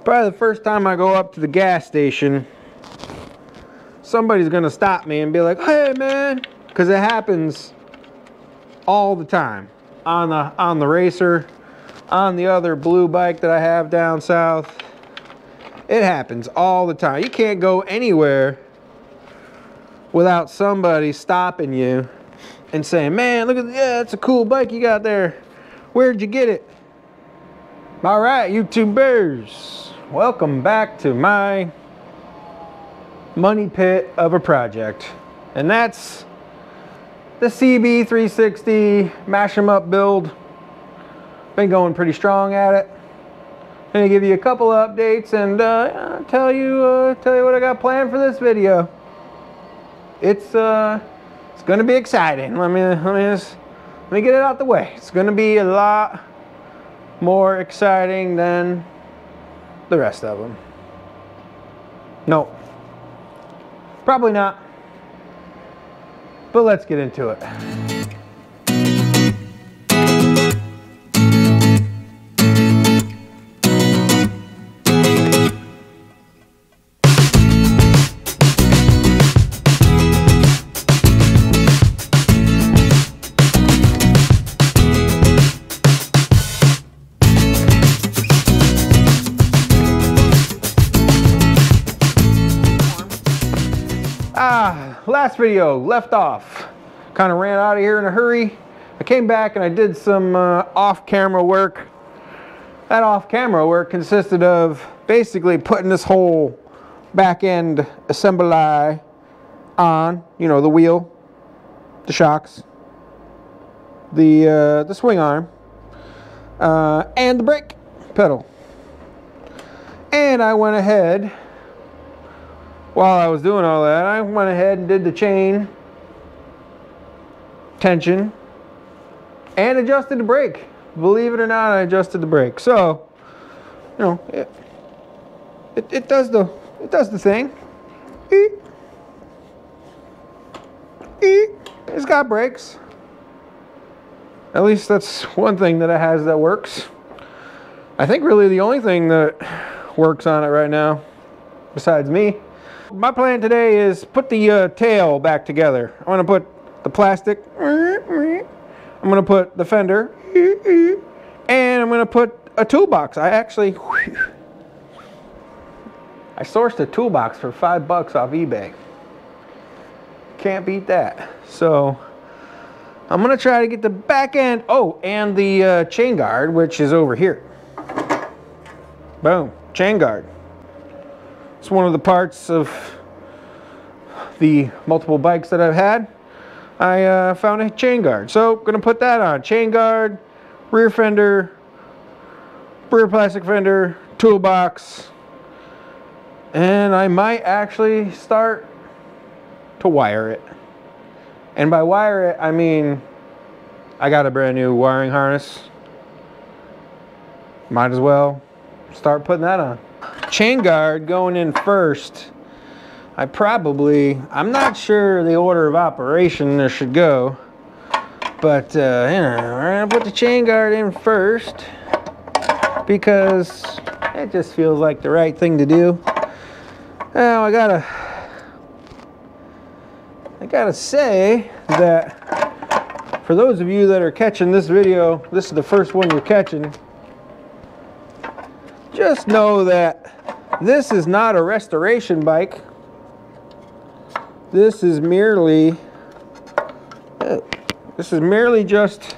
Probably the first time I go up to the gas station, somebody's gonna stop me and be like, "Hey man," because it happens all the time on the racer, on the other blue bike that I have down south. It happens all the time. You can't go anywhere without somebody stopping you and saying, "Man, look at yeah, it's a cool bike you got there. Where'd you get it?" All right, YouTubers. Welcome back to my money pit of a project, and that's the CB360 mash 'em up build. Been going pretty strong at it. Gonna give you a couple of updates and tell you what I got planned for this video. It's gonna be exciting. Let me get it out the way. It's gonna be a lot more exciting than the rest of them. No, probably not, but let's get into it. Last video left off. Kind of ran out of here in a hurry. I came back and I did some off-camera work. That off-camera work consisted of basically putting this whole back end assembly on, you know, the wheel, the shocks, the swing arm, and the brake pedal. And I went ahead, while I was doing all that, I went ahead and did the chain tension and adjusted the brake. Believe it or not, I adjusted the brake. So, you know, it does the thing. It's got brakes. At least that's one thing that it has that works. I think really the only thing that works on it right now, besides me. My plan today is put the tail back together. I'm going to put the plastic, I'm going to put the fender, and I'm going to put a toolbox. I sourced a toolbox for $5 off eBay. Can't beat that. So I'm going to try to get the back end, oh, and the chain guard, which is over here. Boom, chain guard. It's one of the parts of the multiple bikes that I've had. I found a chain guard. So gonna put that on. Chain guard, rear fender, rear plastic fender, toolbox. And I might actually start to wire it. And by wire it, I mean, I got a brand new wiring harness. Might as well start putting that on. Chain guard going in first. I'm not sure the order of operation there should go, but you know, we're gonna put the chain guard in first because it just feels like the right thing to do. Now I gotta say that for those of you that are catching this video, this is the first one you're catching. Just know that this is not a restoration bike. This is merely just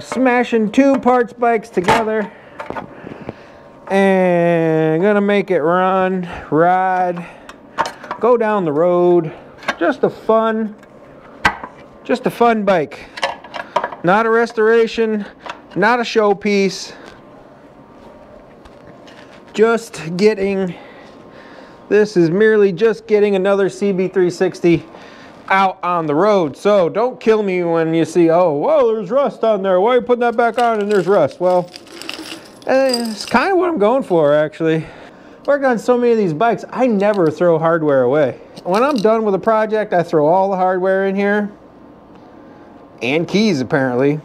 smashing two parts bikes together and gonna make it run, ride, go down the road. Just a fun bike. Not a restoration, not a showpiece. This is merely just getting another CB360 out on the road. So don't kill me when you see, oh, whoa, there's rust on there. Why are you putting that back on and there's rust? Well, it's kind of what I'm going for, actually. Worked on so many of these bikes, I never throw hardware away. When I'm done with a project, I throw all the hardware in here. And keys, apparently.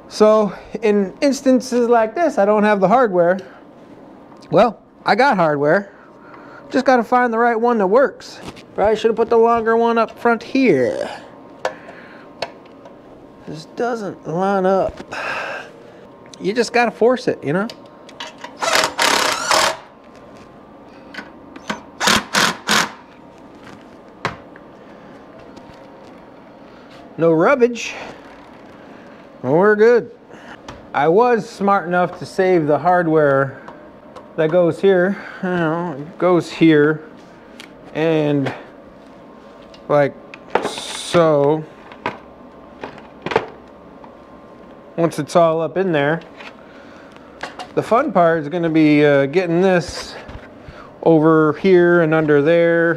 So in instances like this, I don't have the hardware. Well, I got hardware. Just got to find the right one that works. Probably should have put the longer one up front here. This doesn't line up. You just got to force it, you know? No rubbish. Well, we're good. I was smart enough to save the hardware that goes here. You know, it goes here and like so. Once it's all up in there, the fun part is going to be getting this over here and under there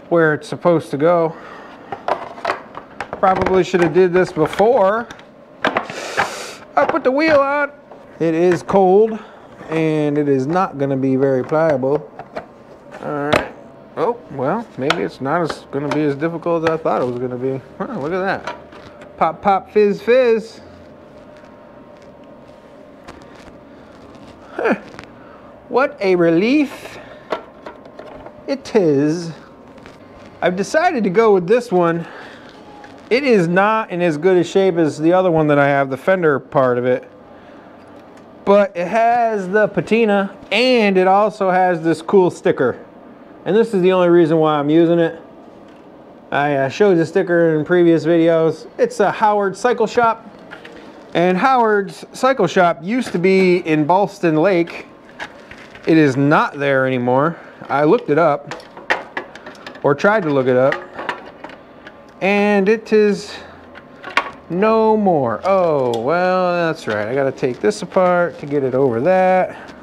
where it's supposed to go. Probably should have did this before I put the wheel on. It is cold and it is not going to be very pliable. All right. Oh, well, maybe it's not going to be as difficult as I thought it was going to be. Huh, look at that. Pop, pop, fizz, fizz. Huh. What a relief it is. I've decided to go with this one. It is not in as good a shape as the other one that I have, the fender part of it. But it has the patina and it also has this cool sticker. And this is the only reason why I'm using it. I showed the sticker in previous videos. It's a Howard Cycle Shop. And Howard's Cycle Shop used to be in Ballston Lake. It is not there anymore. I looked it up, or tried to look it up. And it is no more. Oh, well, that's right. I gotta take this apart to get it over that,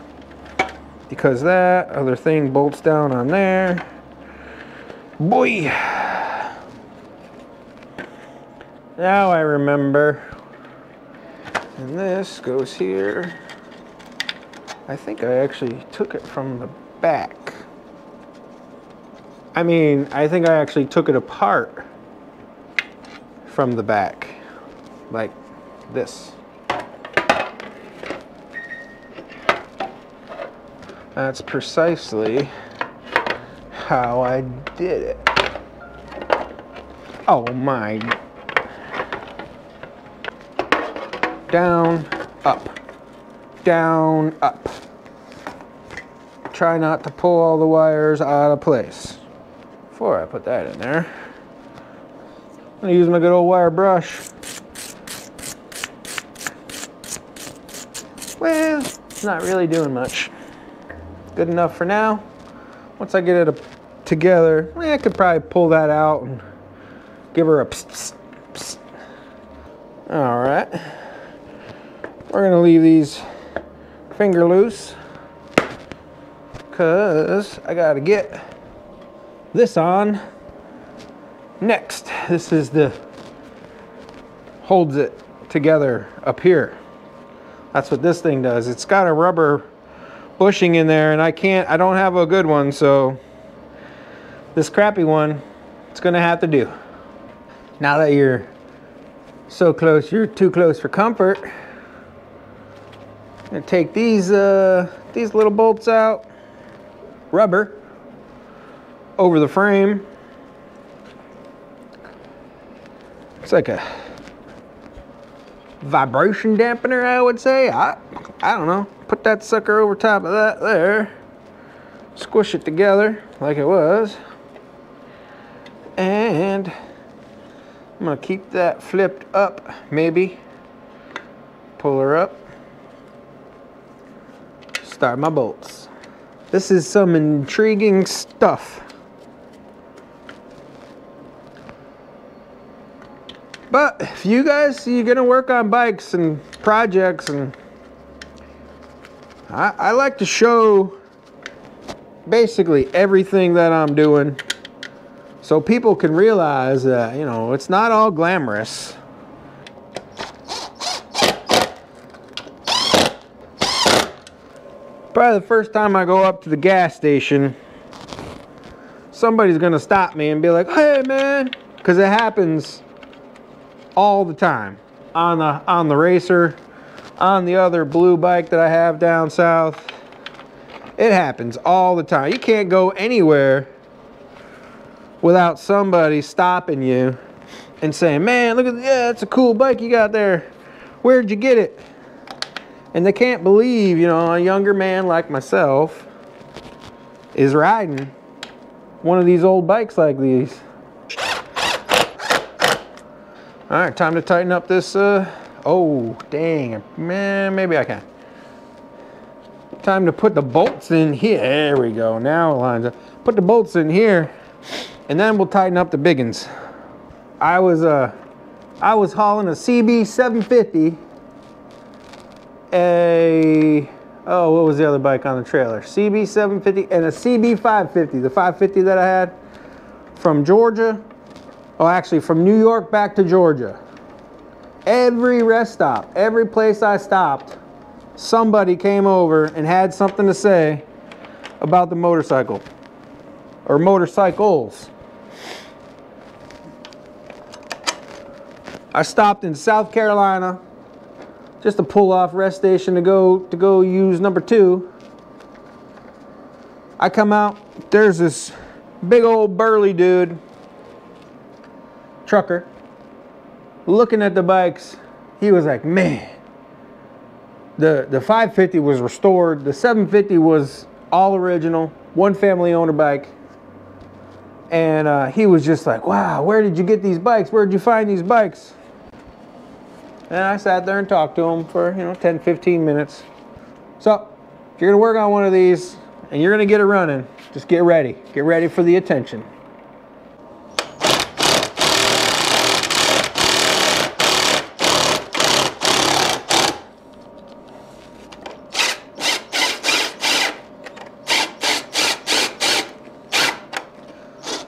because that other thing bolts down on there. Boy. Now I remember. And this goes here. I think I actually took it from the back. I mean, I think I actually took it apart from the back, like this. That's precisely how I did it. Oh my. Down, up, down, up. Try not to pull all the wires out of place before I put that in there. I'm gonna use my good old wire brush. Well, it's not really doing much. Good enough for now. Once I get it together, I could probably pull that out and give her a psst, psst, psst. All right. We're gonna leave these finger loose because I gotta get this on next. This is the holds it together up here. That's what this thing does. It's got a rubber bushing in there and I don't have a good one, so this crappy one, it's gonna have to do. Now that you're so close, you're too close for comfort. I'm gonna take these little bolts out, rubber, over the frame. It's like a vibration dampener, I would say. I don't know. Put that sucker over top of that there. Squish it together like it was. And I'm gonna keep that flipped up, maybe. Pull her up. Start my bolts. This is some intriguing stuff. But if you guys, you're gonna work on bikes and projects, and I like to show basically everything that I'm doing so people can realize that, you know, it's not all glamorous. Probably the first time I go up to the gas station, somebody's gonna stop me and be like, hey man, because it happens all the time. on the racer, on the other blue bike that I have down south. It happens all the time. You can't go anywhere without somebody stopping you and saying, man, look at, yeah, it's a cool bike you got there. Where'd you get it? And they can't believe, you know, a younger man like myself is riding one of these old bikes like these. All right, time to tighten up this, oh, dang, man, maybe I can. Time to put the bolts in here. There we go, now it lines up. Put the bolts in here, and then we'll tighten up the big ones. I was hauling a CB360, what was the other bike on the trailer? CB360 and a CB550, the 550 that I had from Georgia. Oh, actually from New York back to Georgia. Every rest stop, every place I stopped, somebody came over and had something to say about the motorcycle or motorcycles. I stopped in South Carolina just to pull off rest station to go use number 2. I come out, there's this big old burly dude, trucker, looking at the bikes. He was like, man, the 550 was restored, the 750 was all original, one family owner bike. And he was just like, wow, where did you get these bikes? Where did you find these bikes? And I sat there and talked to him for, 10, 15 minutes. So, if you're gonna work on one of these and you're gonna get it running, just get ready. Get ready for the attention.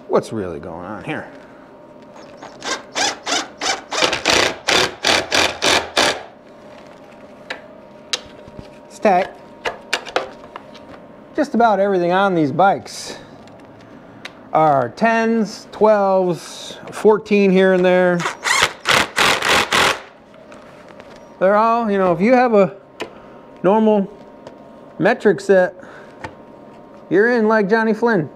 What's really going on here? It's tight. Just about everything on these bikes are 10s, 12s, 14 here and there. They're all, if you have a normal metric set, you're in like Johnny Flynn.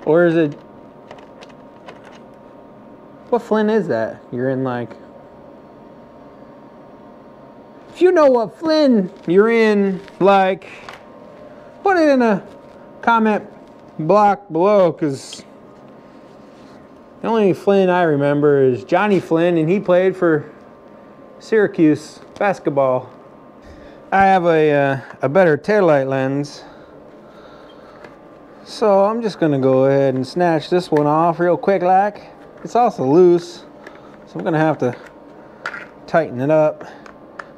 Or is it, what Flynn is that? You're in like, if you know what Flynn you're in, like, put it in a comment block below, because the only Flynn I remember is Johnny Flynn, and he played for Syracuse basketball. I have a better taillight lens. So I'm just gonna go ahead and snatch this one off real quick like. It's also loose, so I'm gonna have to tighten it up.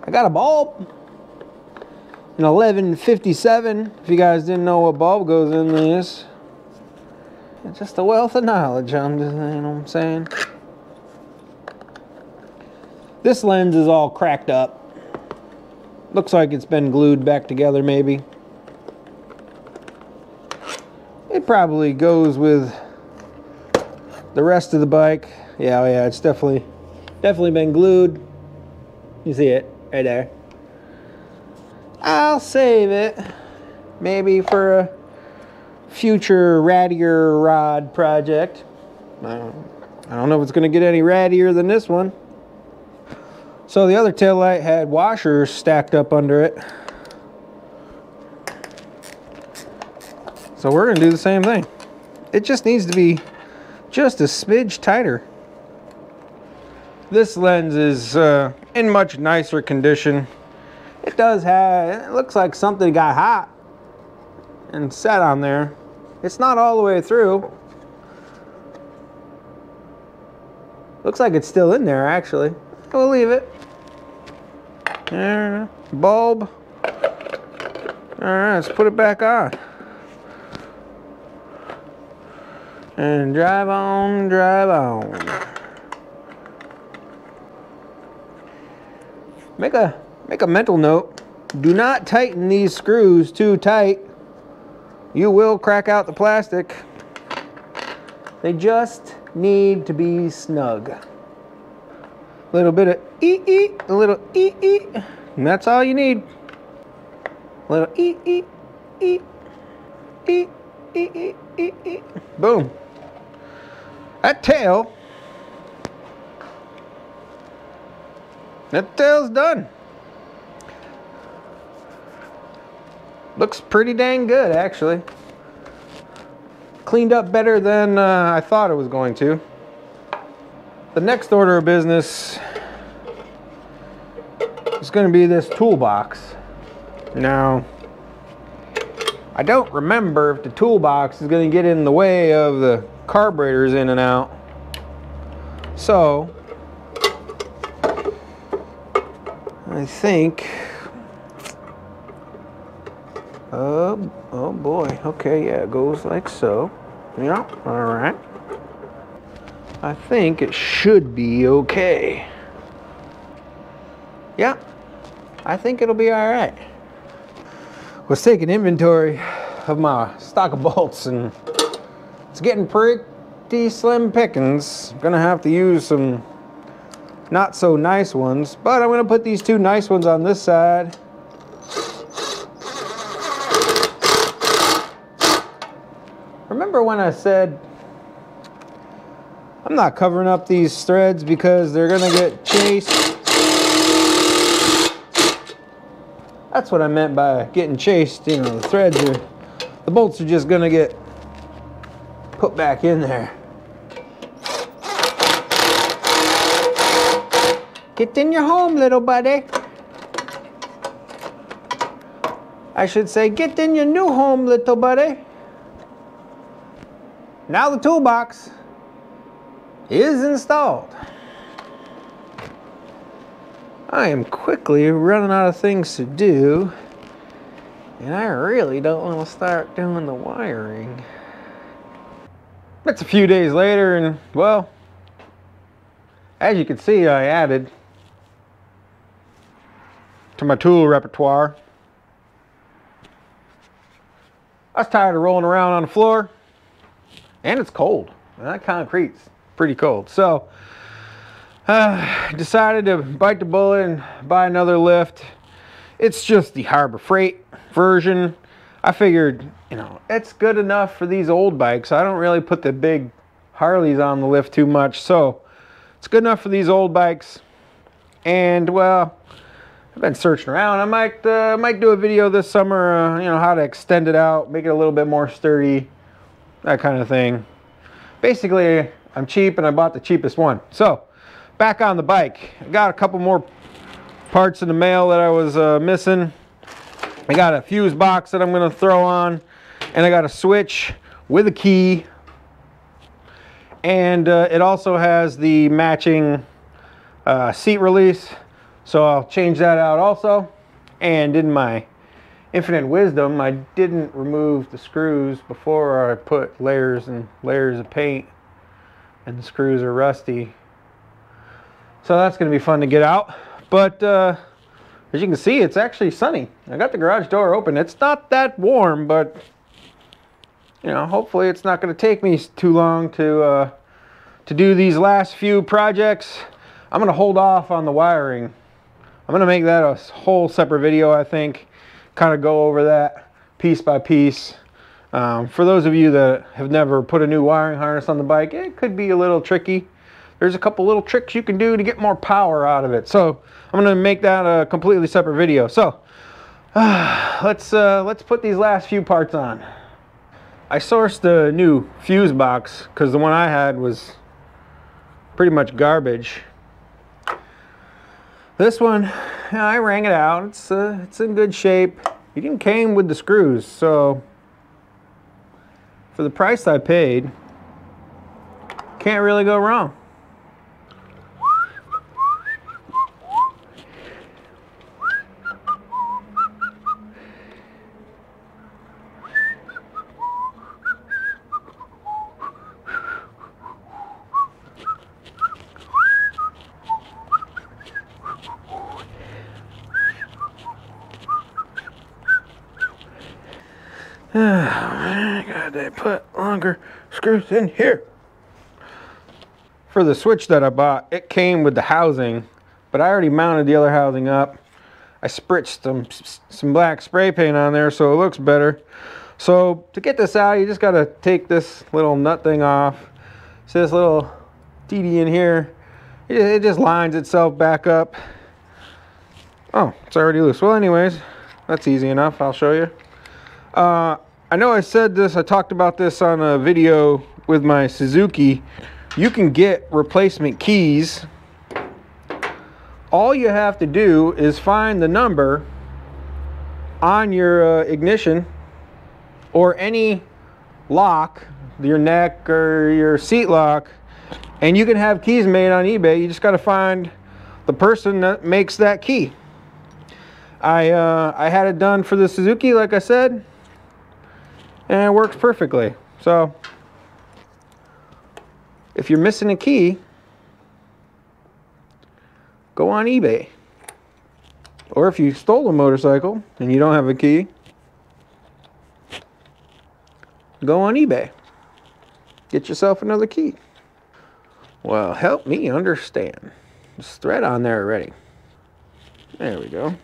I got a bulb, an 1157, if you guys didn't know what bulb goes in this. It's just a wealth of knowledge, I'm just, you know what I'm saying? This lens is all cracked up. Looks like it's been glued back together maybe. It probably goes with the rest of the bike. Yeah, it's definitely been glued. You see it right there. I'll save it maybe for a future rattier rod project. I don't know if it's gonna get any rattier than this one. So the other taillight had washers stacked up under it. So we're gonna do the same thing. It just needs to be just a smidge tighter. This lens is in much nicer condition. It does have, it looks like something got hot and sat on there. It's not all the way through. Looks like it's still in there actually. We'll leave it. There, bulb. All right, let's put it back on. And drive on, drive on. Make a mental note. Do not tighten these screws too tight. You will crack out the plastic. They just need to be snug. A little bit of ee, a little ee, and that's all you need. A little ee. Boom. That tail's done. Looks pretty dang good, actually. Cleaned up better than I thought it was going to. The next order of business is going to be this toolbox. Now, I don't remember if the toolbox is going to get in the way of the carburetors in and out. So, I think, oh boy, okay, yeah, it goes like so. Yeah, all right. I think it should be okay. Yeah, I think it'll be all right. Was taking inventory of my stock of bolts, and it's getting pretty slim pickings. I'm gonna have to use some not so nice ones, but I'm gonna put these two nice ones on this side. Remember when I said I'm not covering up these threads because they're gonna get chased? That's what I meant by getting chased. You know, the bolts are just gonna get put back in there. Get in your home, little buddy. I should say, get in your new home, little buddy. Now the toolbox is installed. I am quickly running out of things to do, and I really don't want to start doing the wiring. It's a few days later, and well, as you can see, I added to my tool repertoire. I was tired of rolling around on the floor, and it's cold, and that concrete's pretty cold. So decided to bite the bullet and buy another lift. It's just the Harbor Freight version. I figured, you know, it's good enough for these old bikes. I don't really put the big Harleys on the lift too much, so it's good enough for these old bikes. And well, I've been searching around. I might do a video this summer, you know, how to extend it out, make it a little bit more sturdy, that kind of thing. Basically, I'm cheap and I bought the cheapest one. So back on the bike, I got a couple more parts in the mail that I was missing. I got a fuse box that I'm going to throw on, and I got a switch with a key, and it also has the matching seat release, so I'll change that out also. And in my infinite wisdom, I didn't remove the screws before I put layers and layers of paint, and the screws are rusty. So that's going to be fun to get out. But as you can see, it's actually sunny. I got the garage door open. It's not that warm, but you know, hopefully it's not going to take me too long to do these last few projects. I'm going to hold off on the wiring. I'm going to make that a whole separate video, I think. Kind of go over that piece by piece. For those of you that have never put a new wiring harness on the bike, it could be a little tricky. There's a couple little tricks you can do to get more power out of it. So I'm going to make that a completely separate video. So let's put these last few parts on. I sourced a new fuse box because the one I had was pretty much garbage. This one, I rang it out. It's in good shape. It even came with the screws, so for the price I paid, can't really go wrong. God, they put longer screws in here. for the switch that I bought, it came with the housing, but I already mounted the other housing up. I spritzed some black spray paint on there so it looks better. So to get this out, you just got to take this little nut thing off. See this little TD in here? It just lines itself back up. Oh, it's already loose. Well, anyways, that's easy enough. I'll show you. I know I said this, I talked about this on a video with my Suzuki. You can get replacement keys. All you have to do is find the number on your ignition or any lock, your neck or your seat lock, and you can have keys made on eBay. You just got to find the person that makes that key. I had it done for the Suzuki, like I said, and it works perfectly. So if you're missing a key, go on eBay. Or if you stole a motorcycle and you don't have a key, go on eBay. Get yourself another key. Well, help me understand. There's thread on there already. There we go.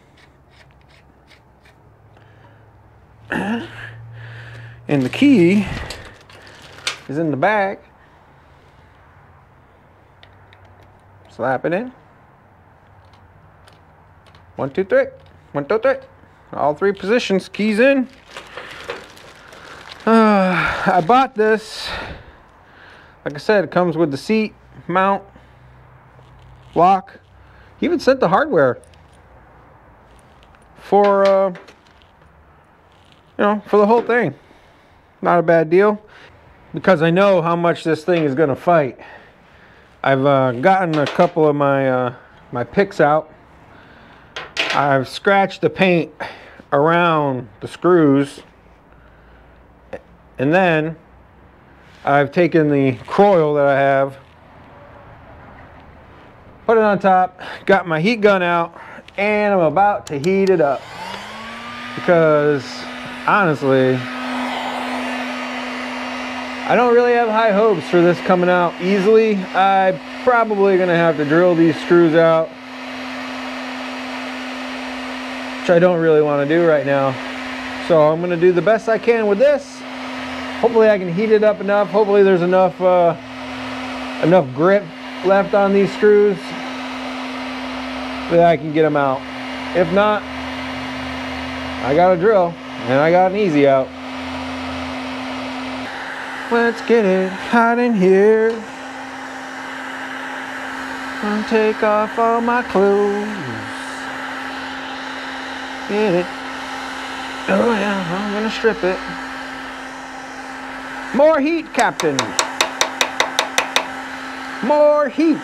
And the key is in the bag. Slap it in. 1, 2, 3. 1, 2, 3. All 3 positions. Keys in. I bought this. Like I said, it comes with the seat, mount, lock. He even sent the hardware for for the whole thing. Not a bad deal, because I know how much this thing is gonna fight. I've gotten a couple of my my picks out. I've scratched the paint around the screws, and then I've taken the coil that I have, put it on top, got my heat gun out, and I'm about to heat it up, because honestly, I don't really have high hopes for this coming out easily. I'm probably gonna have to drill these screws out, which I don't really want to do right now. So I'm gonna do the best I can with this. Hopefully I can heat it up enough. Hopefully there's enough enough grip left on these screws that I can get them out. If not, I got a drill and I got an easy out. Let's get it hot in here. And take off all my clothes. Get it. Oh yeah, I'm gonna strip it. More heat, Captain. More heat.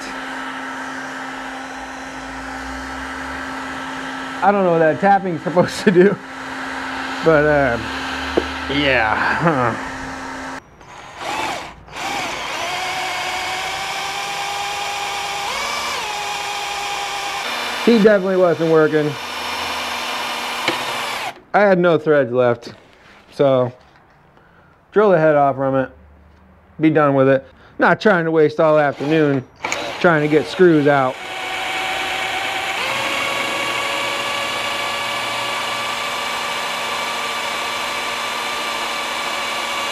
I don't know what that tapping's supposed to do, but yeah. He definitely wasn't working. I had no threads left, so drill the head off from it, be done with it. Not trying to waste all afternoon trying to get screws out.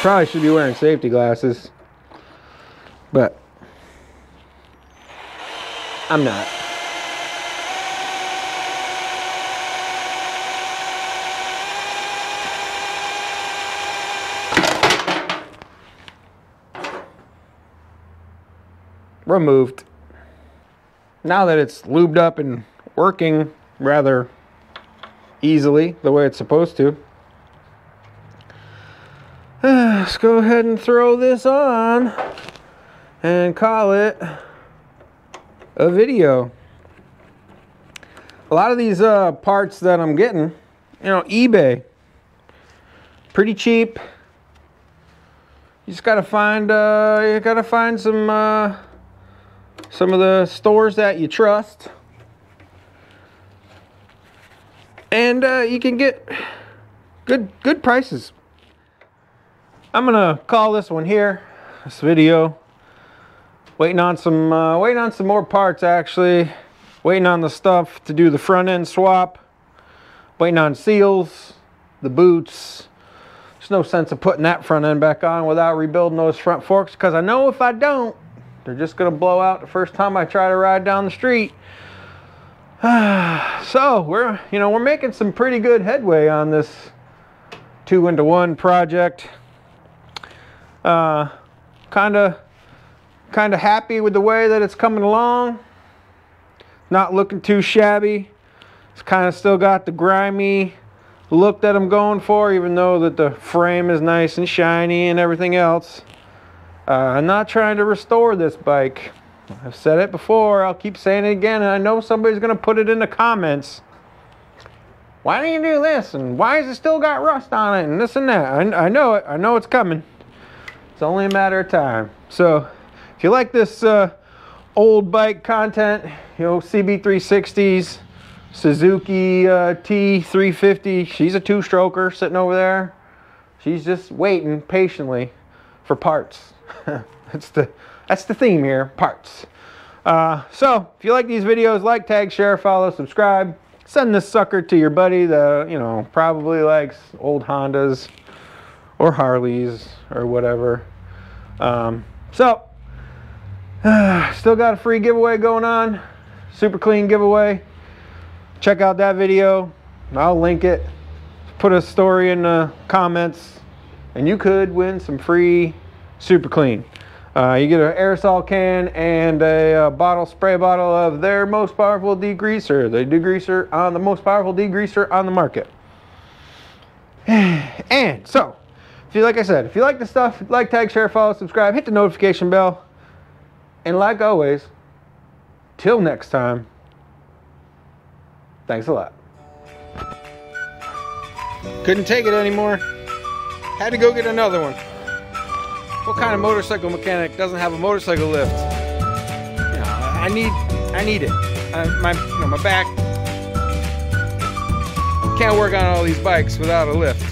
Probably should be wearing safety glasses, but I'm not. Removed. Now that it's lubed up and working rather easily the way it's supposed to, let's go ahead and throw this on and call it a video. A lot of these parts that I'm getting, eBay, pretty cheap. You just gotta find some of the stores that you trust, and you can get good prices. I'm gonna call this one here, this video. Waiting on some more parts actually. Waiting on the stuff to do the front end swap. Waiting on seals, the boots. There's no sense of putting that front end back on without rebuilding those front forks, because I know if I don't, they're just gonna blow out the first time I try to ride down the street. So we're making some pretty good headway on this 2-into-1 project. Kind of happy with the way that it's coming along. Not looking too shabby. It's kind of still got the grimy look that I'm going for, even though that the frame is nice and shiny and everything else. I'm not trying to restore this bike. I've said it before, I'll keep saying it again, and I know somebody's gonna put it in the comments. Why do you do this? And why has it still got rust on it? And this and that. I know it. I know it's coming. It's only a matter of time. So if you like this old bike content, CB360s, Suzuki T350, she's a 2-stroker sitting over there. She's just waiting patiently for parts. That's the theme here, parts. So if you like these videos, like, tag, share, follow, subscribe. Send this sucker to your buddy that probably likes old Hondas or Harleys or whatever. Still got a free giveaway going on, super clean giveaway. Check out that video. I'll link it. Put a story in the comments, and you could win some free super clean. You get an aerosol can and a spray bottle of their most powerful degreaser, the degreaser on the most powerful degreaser on the market. And so, like I said, if you like this stuff, like, tag, share, follow, subscribe, hit the notification bell, and like always, till next time, thanks a lot. Couldn't take it anymore. Had to go get another one. What kind of motorcycle mechanic doesn't have a motorcycle lift? I need it. My back can't work on all these bikes without a lift.